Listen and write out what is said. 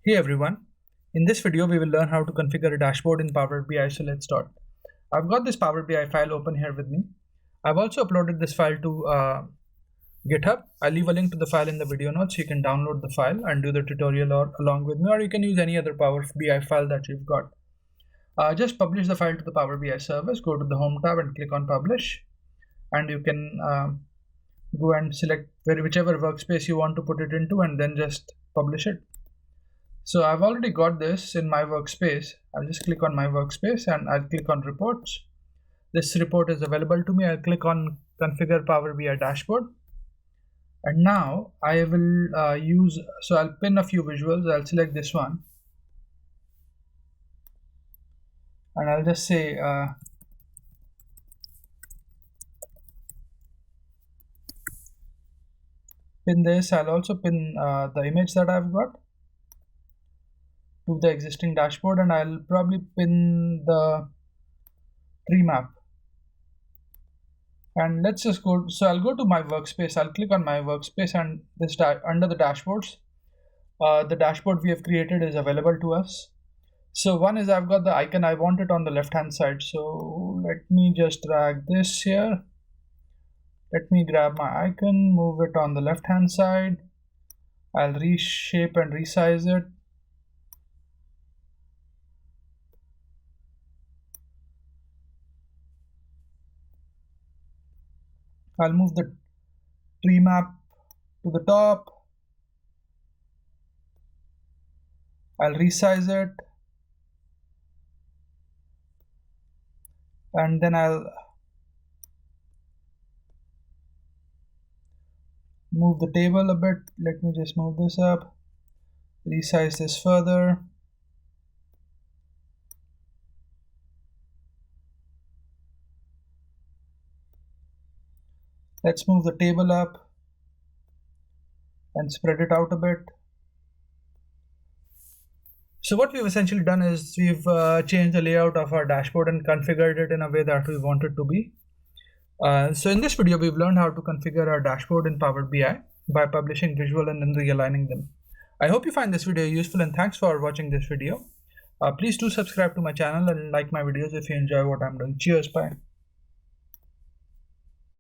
Hey everyone, in this video we will learn how to configure a dashboard in Power BI, so let's start. I've got this Power BI file open here with me. I've also uploaded this file to GitHub. I'll leave a link to the file in the video notes so you can download the file and do the tutorial along with me, or you can use any other Power BI file that you've got. Just publish the file to the Power BI service, go to the Home tab and click on Publish, and you can go and select whichever workspace you want to put it into and then just publish it. So I've already got this in my workspace. I'll just click on my workspace and I'll click on reports. This report is available to me. I'll click on configure Power BI dashboard. And now I will I'll pin a few visuals. I'll select this one. And I'll just say, pin this. I'll also pin the image that I've got to the existing dashboard, and I'll probably pin the tree map. And let's just go, so I'll go to my workspace. I'll click on my workspace, and this under the dashboards, the dashboard we have created is available to us. So one is I've got the icon. I want it on the left hand side, so let me just drag this here. Let me grab my icon, move it on the left hand side. I'll reshape and resize it. I'll move the tree map to the top. I'll resize it. And then I'll move the table a bit. Let me just move this up. Resize this further. Let's move the table up and spread it out a bit. So what we've essentially done is we've changed the layout of our dashboard and configured it in a way that we want it to be. So in this video, we've learned how to configure our dashboard in Power BI by publishing visual and then realigning them. I hope you find this video useful, and thanks for watching this video. Please do subscribe to my channel and like my videos if you enjoy what I'm doing. Cheers, bye.